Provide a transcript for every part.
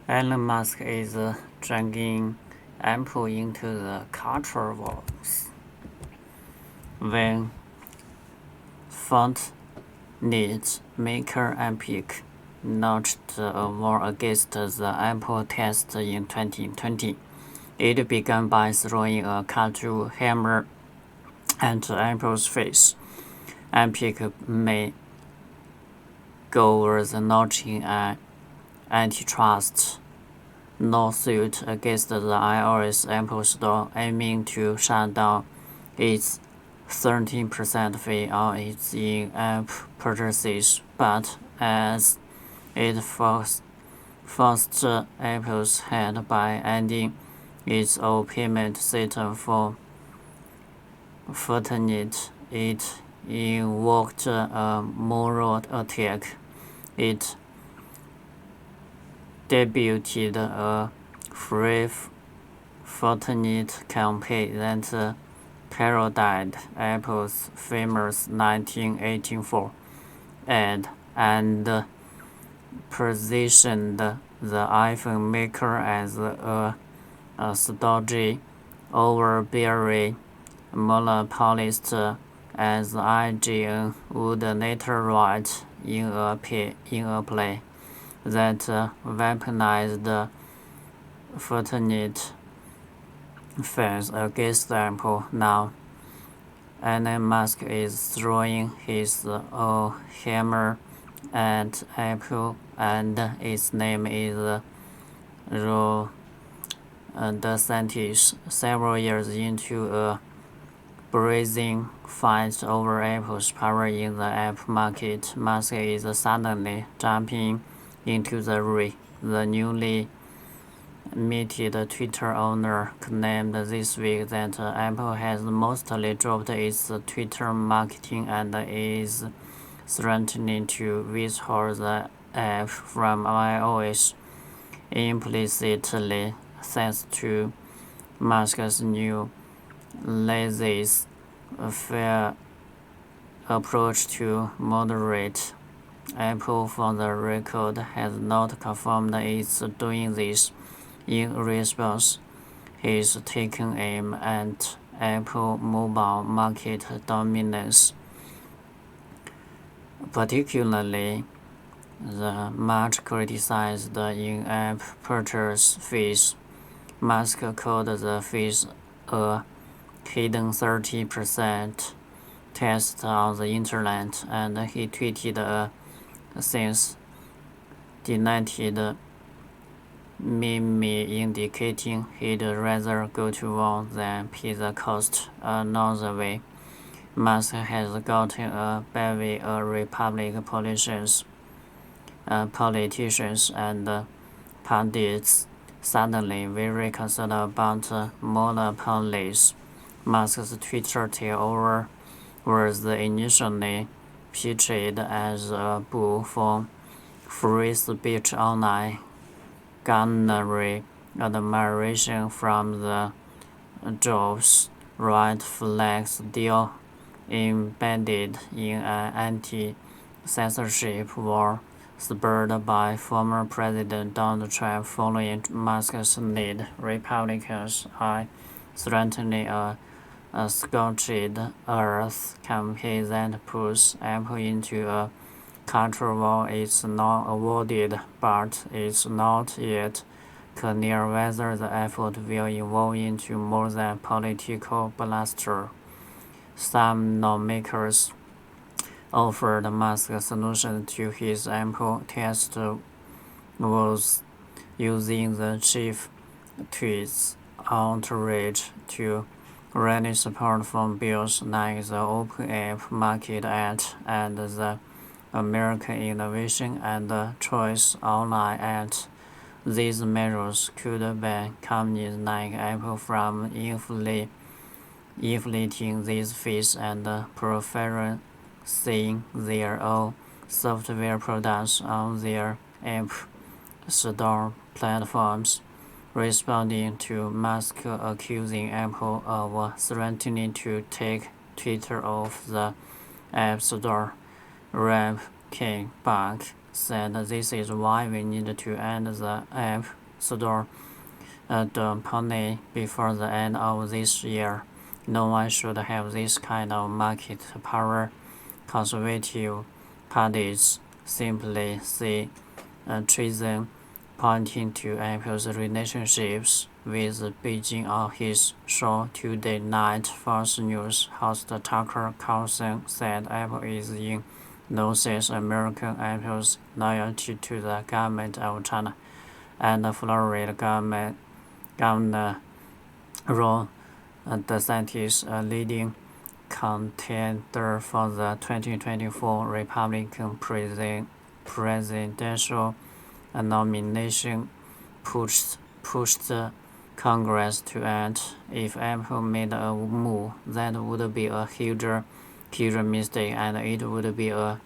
Elon Musk is dragging Apple into the culture wars. When Fortnite maker Epic launched a war against the Apple test in 2020, it began by throwing a casual hammer at Apple's face. Epic may go over the launching an antitrust lawsuit against the iOS Apple Store, aiming to shut down its 13% fee on its in-app purchases, but as it forced Apple's hand by ending its own payment system for Fortnite, it invoked a moral attack. It debuted a free Fortnite campaign that parodied Apple's famous 1984 ad and positioned the iPhone maker as a stodgy, overbearing monopolist, as IGN would later write in a play that weaponized Fortnite fans against Apple. Now, Elon Musk is throwing his own hammer at Apple, and its name is Ron DeSantis. Several years into a brazen fight over Apple's power in the app market, Musk is suddenly jumping into the ring. The newly minted Twitter owner claimed this week that Apple has mostly dropped its Twitter marketing and is threatening to withhold the app from iOS, implicitly thanks to Musk's new laissez-faire approach to moderate. Apple, for the record, has not confirmed it's doing this. In response, he's taken aim at Apple mobile market dominance, particularly the much criticized in-app purchase fees. Musk called the fees a hidden 30% test on the internet, and he tweeted a since delighted meme indicating he'd rather go to war than pay the cost another way. Musk has gotten a bevy of Republican politicians and pundits suddenly very concerned about monopolies. Musk's Twitter takeover was initially pitched as a bull for free speech online, garnering admiration from the jobs right flags deal embedded in an anti-censorship war spurred by former President Donald Trump. Following Musk's lead, Republicans are threatening a scorched earth campaign that puts Apple into a culture war. It's not awarded, but it's not yet clear whether the effort will evolve into more than political bluster. Some lawmakers offered Musk's solution to his Apple test was using the chief tweet's outrage to rally support for bills like the Open App Market Act and the American Innovation and Choice Online Act. These measures could ban companies like Apple from inflating these fees and preferencing their own software products on their app store platforms, responding to Musk accusing Apple of threatening to take Twitter off the App Store. Rev came back said this is why we need to end the App Store duopoly before the end of this year. No one should have this kind of market power. Conservative parties simply see treason, pointing to Apple's relationships with Beijing. On his show Tuesday night, Fox News host Tucker Carlson said Apple is in no sense American Apple's loyalty to the government of China, and the Florida Governor Ron DeSantis, a leading contender for the 2024 Republican presidential nomination, pushed Congress to act. If Apple made a move, that would be a huge mistake, and it would be a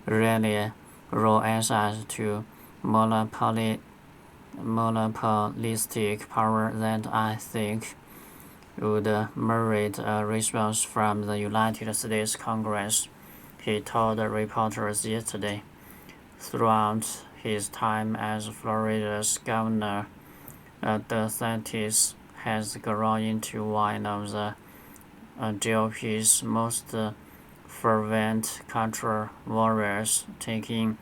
really raw access to monopolistic power that I think would merit a response from the United States Congress, he told reporters yesterday. Throughout his time as Florida's governor, DeSantis has grown into one of the GOP's most fervent culture warriors, taking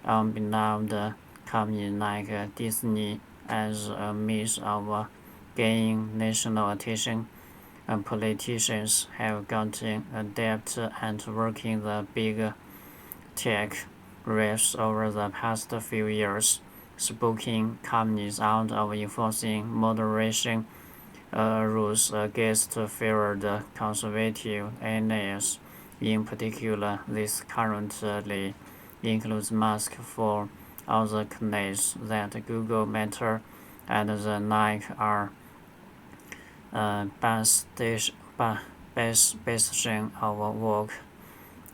on beloved companies like Disney as a means of gaining national attention. Politicians have gotten adept at working the big tech race over the past few years, spooking companies out of enforcing moderation rules against favored conservative aliens. In particular, this currently includes Musk for all the claims that Google, Meta, and the Nike are bastion of woke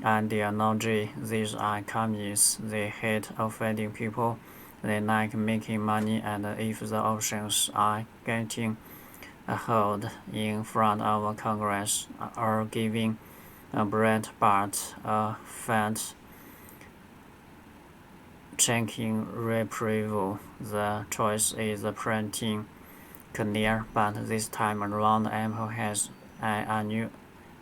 ideology. These are companies. They hate offending people. They like making money, and if the options are getting a hold in front of Congress or giving Breitbart a fat checking reprieve, the choice is printing clear, but this time around Apple has an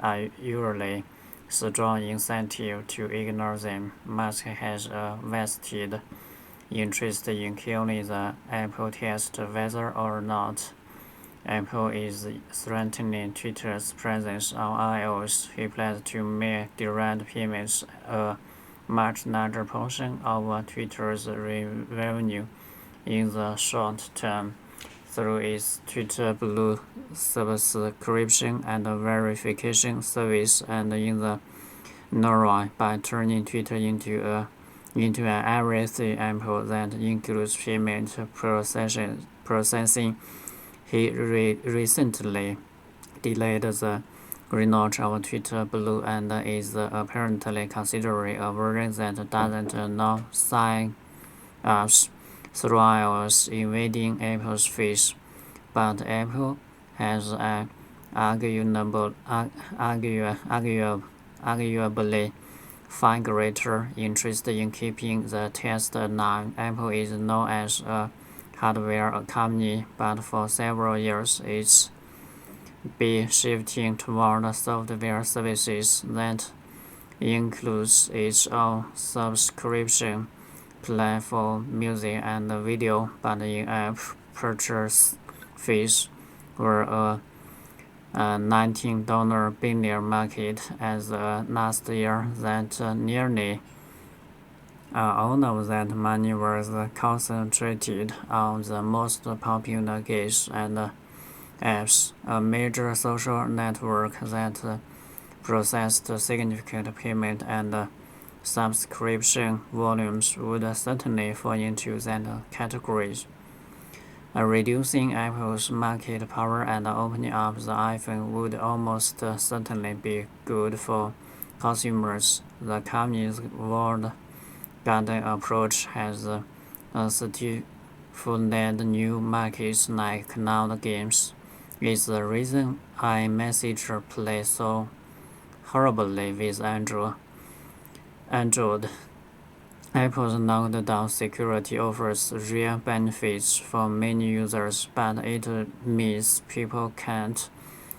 unusually strong incentive to ignore them. Musk has a vested interest in killing the Apple test whether or not Apple is threatening Twitter's presence on iOS. He plans to make direct payments a much larger portion of Twitter's revenue in the short term through its Twitter Blue subscription and verification service, and in the long by turning Twitter into an everything Apple that includes payment processing. He recently delayed the relaunch of Twitter Blue and is apparently considering a version that doesn't allow sign-ups through iOS, invading Apple's face. But Apple has an arguably far greater interest in keeping the test alive. Apple is known as a hardware company, but for several years it's been shifting toward software services that includes its own subscription platform, music and video, but in-app purchase fees were a $19 billion market as last year. That nearly all of that money was concentrated on the most popular games and apps, a major social network that processed significant payment and subscription volumes would certainly fall into that category. Reducing Apple's market power and opening up the iPhone would almost certainly be good for consumers. The company's walled garden approach has stifled new markets like cloud games. It's the reason iMessage plays so horribly with Android. Apple's knockdown security offers real benefits for many users, but it means people can't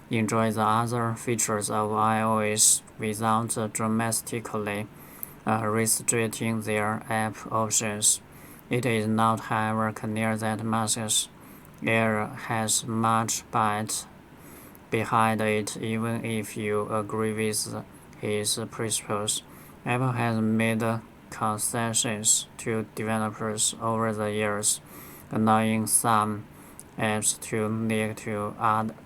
enjoy the other features of iOS without dramatically restricting their app options. It is not, however, clear that Musk's error has much bite behind it, even if you agree with his principles. Apple has made concessions to developers over the years, allowing some apps to link to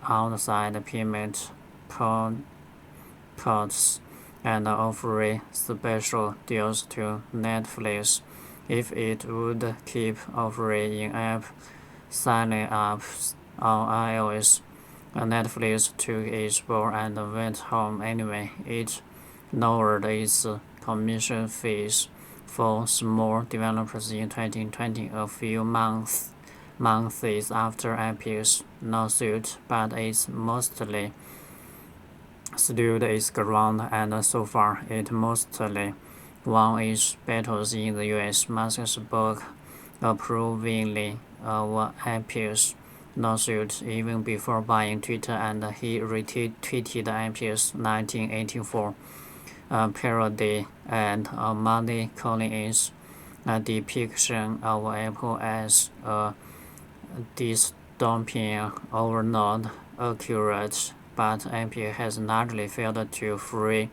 outside payment ports and offering special deals to Netflix. If it would keep offering in-app sign-ups on iOS, Netflix took its ball and went home anyway. It lowered its commission fees for small developers in 2020, a few months after Apple's lawsuit, but it's mostly stood its ground, and so far it mostly won its battles in the US. Musk spoke approvingly of Apple's lawsuit even before buying Twitter, and he retweeted Apple's 1984 parody ad on Monday, calling its depiction of Apple as a dystopian overload accurate, but Apple has largely failed to free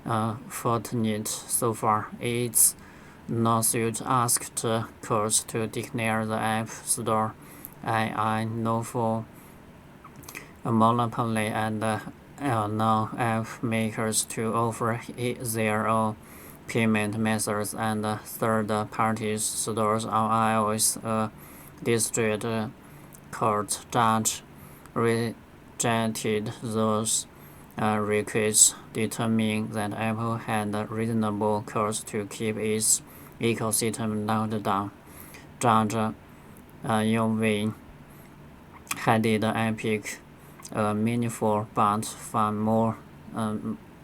Fortnite so far. Its lawsuit asked courts to declare the App Store an unlawful monopoly and allow app makers to offer their own payment methods and third-party stores on iOS. A district court judge rejected those requests, determining that Apple had reasonable cause to keep its ecosystem locked down. Judge Yovin handed Epic a meaningful but far more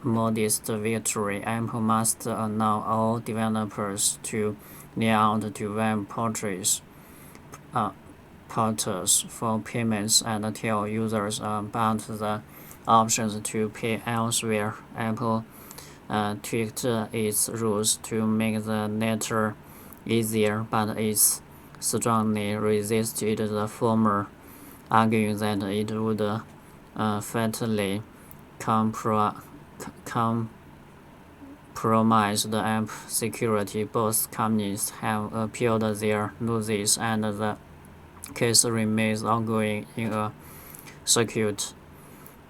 modest victory. Apple must allow all developers to link out to web portals for payments and tell users about the options to pay elsewhere. Apple tweaked its rules to make the latter easier, but it strongly resisted the former, arguing that it would fatally compromise the app security. Both companies have appealed their losses, and the case remains ongoing in a circuit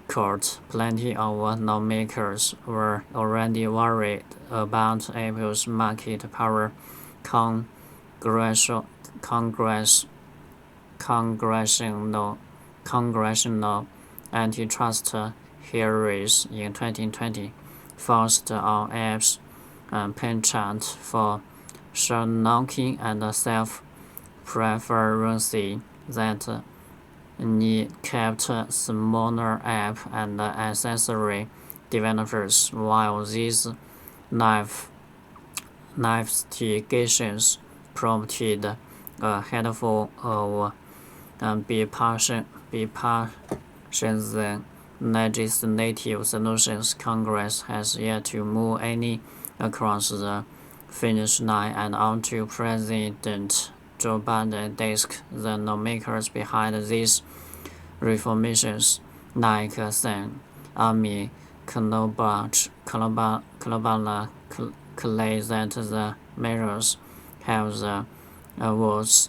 court. Plenty of lawmakers were already worried about Apple's market power. Congressional antitrust hearings in 2020 forced on apps penchant for short-knocking and self-preferency that kept smaller app and accessory developers, while these investigations prompted a handful of bipartisan legislative solutions. Congress has yet to move any across the finish line and onto President Joe Biden's desk. The lawmakers behind these reformations, like Sam Army Klobuchar, claim that the measures have the votes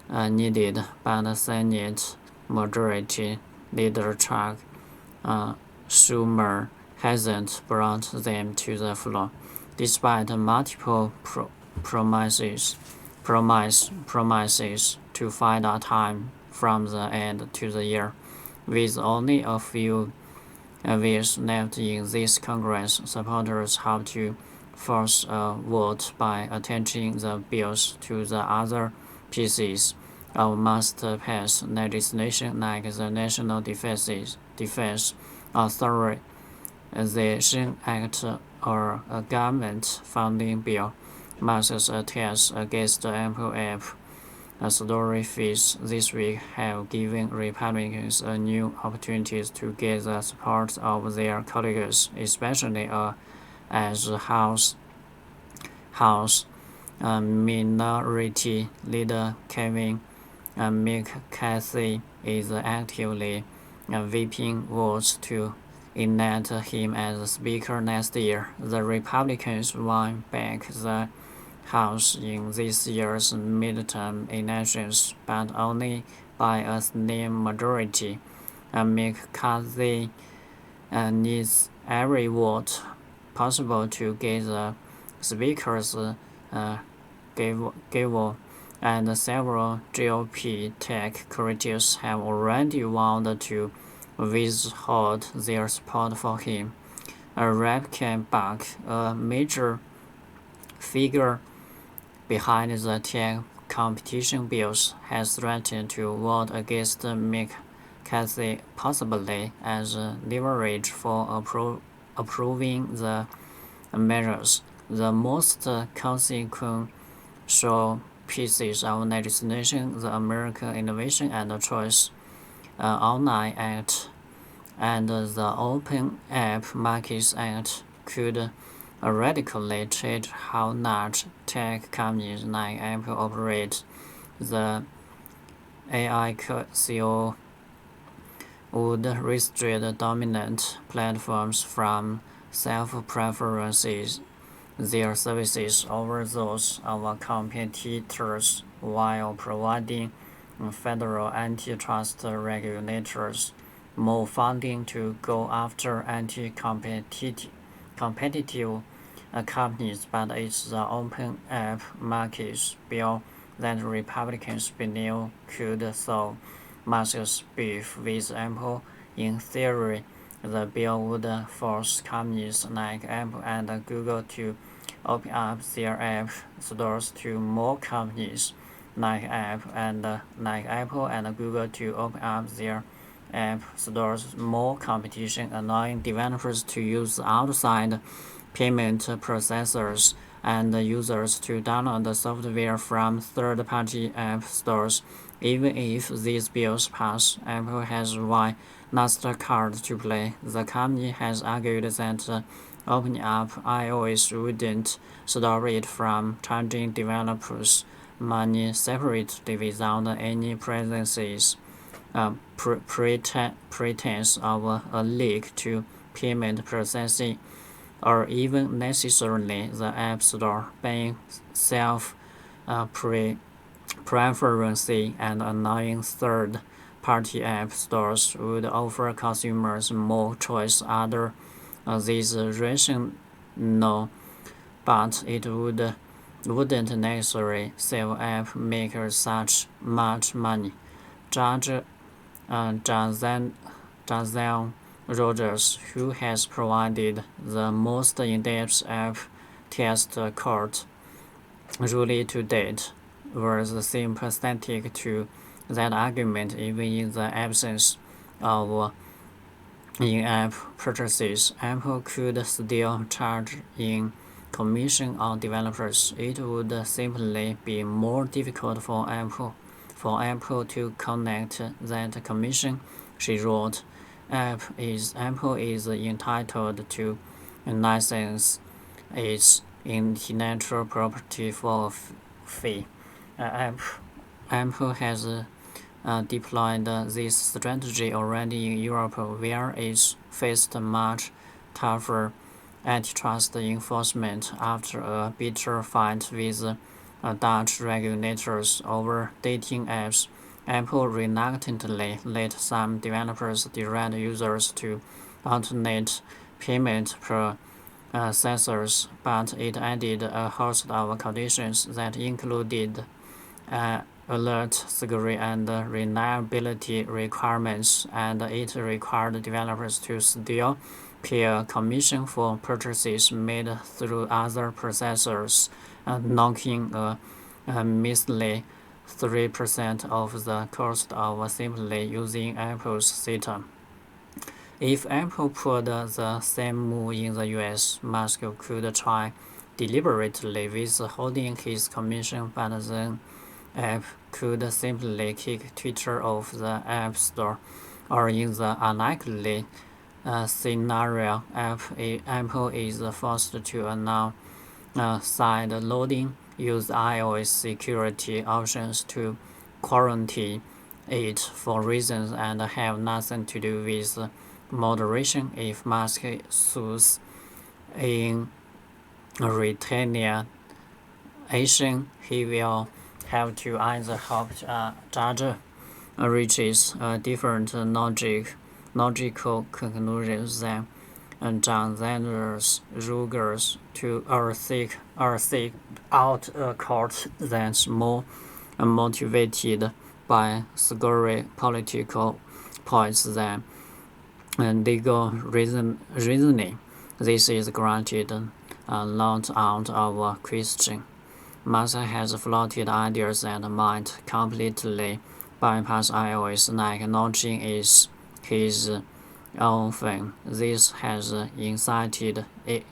needed, but Senate Majority Leader Chuck Schumer hasn't brought them to the floor, despite multiple promises to find a time from the end to the year. With only a few weeks left in this Congress, supporters hope to force a vote by attaching the bills to the other pieces of must-pass legislation, like the National Defense Authorization Act or a government funding bill. Musk's attacks against the Apple app Store fees this week have given Republicans a new opportunity to get the support of their colleagues, especially as House Minority Leader Kevin McCarthy is actively whipping votes to elect him as Speaker next year. The Republicans won back the House in this year's midterm elections, but only by a slim majority. McCarthy needs every vote possible to get the Speaker's gavel, and several GOP tech critics have already warned to withhold their support for him. Rep. Buck, a major figure behind the tech competition bills, has threatened to vote against McCarthy, possibly as leverage for approving the measures. The most consequential pieces of legislation, the American Innovation and Choice Online Act and the Open App Markets Act, could radically change how large tech companies like Apple operate. The AICO would restrict dominant platforms from self-preferences their services over those of competitors while providing federal antitrust regulators more funding to go after anti-competitive companies, but it's the Open App Markets bill that Republicans believe could solve Musk's beef with Apple. In theory, the bill would force companies like Apple and Google to open up their app stores to more companies like Apple and Google to open up their app stores more competition, allowing developers to use outside payment processors and users to download the software from third-party app stores. Even if these bills pass, Apple has one last card to play. The company has argued that opening up iOS wouldn't stop it from charging developers money separately without any pretense of a link to payment processing, or even necessarily the App Store being self-preferencing and allowing third-party app stores would offer consumers more choice. Under this rationale, but it wouldn't necessarily save app makers such much money. Judge Giselle Rogers, who has provided the most in-depth app test court ruling to date, was sympathetic to that argument. Even in the absence of in-app purchases, Apple could still charge in commission on developers. It would simply be more difficult for Apple to collect that commission, she wrote. Apple is entitled to license its intellectual property for a fee. Apple has deployed this strategy already in Europe, where it's faced much tougher antitrust enforcement after a bitter fight with Dutch regulators over dating apps. Apple reluctantly let some developers direct users to alternate payment processors, but it added a host of conditions that included alert, security, and reliability requirements, and it required developers to still pay a commission for purchases made through other processors, knocking a measly 3% of the cost of simply using Apple's system. If Apple pulled the same move in the US, Musk could try deliberately withholding his commission, but then app could simply kick Twitter off the App Store, or in the unlikely scenario, Apple is forced to announce side-loading, use iOS security options to quarantine it for reasons and have nothing to do with moderation. If Musk sues in retaliation, he will have to either hope judge reaches a different logical conclusion than John Sanders Rugers or seek out a court that's more motivated by scoring political points than legal reasoning. This is granted not out of question. Musk has floated ideas that might completely bypass iOS, like launching is his own thing. This has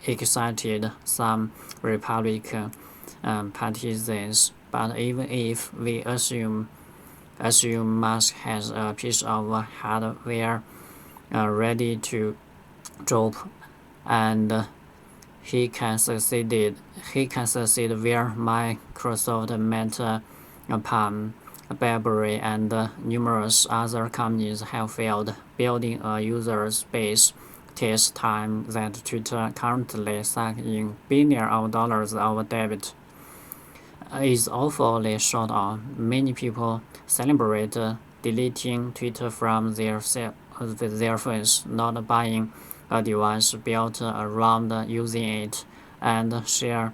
excited some Republican partisans, but even if we assume Musk has a piece of hardware ready to drop, and he can succeed where Microsoft, Meta, Palm, BlackBerry, and numerous other companies have failed. Building a user base takes time that Twitter currently sucks in billions of dollars of debt is awfully short on. Many people celebrate deleting Twitter from their phones, not buying a device built around using it, and share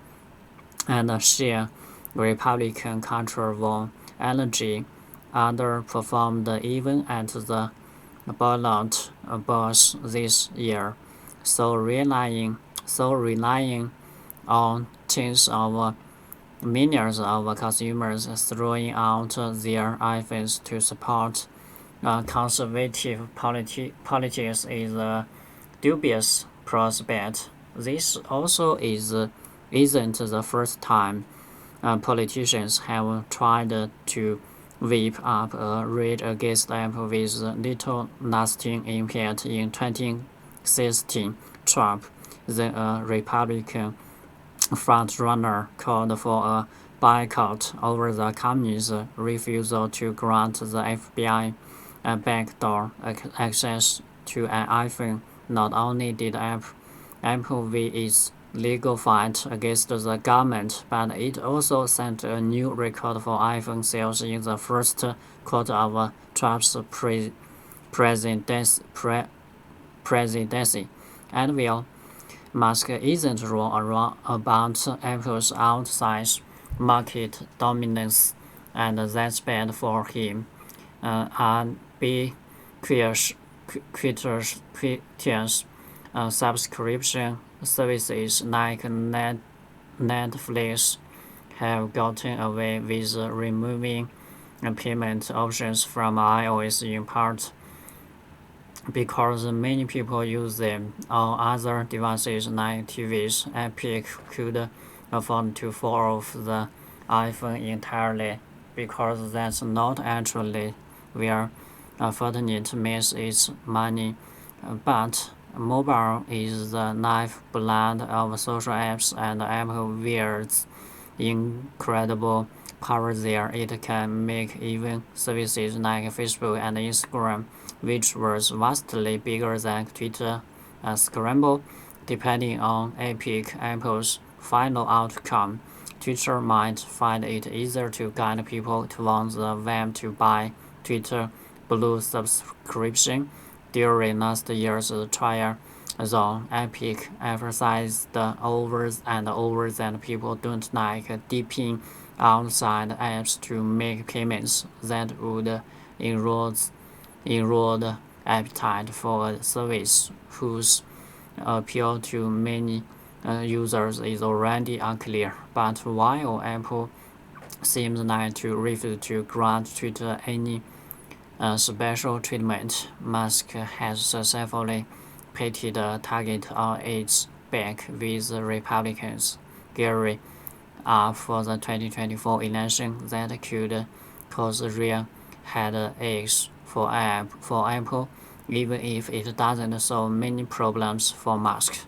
Republican control energy underperformed even at the ballot box this year. So relying on tens of millions of consumers throwing out their iPhones to support conservative politics is a dubious prospect. This also isn't the first time politicians have tried to whip up a rage against Apple with little lasting impact. In 2016, Trump, then a Republican frontrunner, called for a boycott over the company's refusal to grant the FBI backdoor access to an iPhone. Not only did Apple win its legal fight against the government, but it also set a new record for iPhone sales in the first quarter of Trump's presidency. And while Musk isn't wrong about Apple's outside market dominance, and that's bad for him, ubiquitous subscription services like Netflix have gotten away with removing payment options from iOS, in part because many people use them on other devices like TVs. Epic could afford to fall off the iPhone entirely, because that's not actually where Fortnite makes its money, but mobile is the lifeblood of social apps, and Apple wields incredible power there. It can make even services like Facebook and Instagram, which was vastly bigger than Twitter, scramble. Depending on Apple's final outcome, Twitter might find it easier to guide people towards the web to buy Twitter Blue subscription. During last year's trial, though, Epic emphasized over and over that people don't like dipping outside apps to make payments. That would erode appetite for a service whose appeal to many users is already unclear. But while Apple seems like to refuse to grant Twitter any special treatment, Musk has successfully painted a target on its back with Republicans, scary for the 2024 election that could cause real headaches for Apple, even if it doesn't solve many problems for Musk.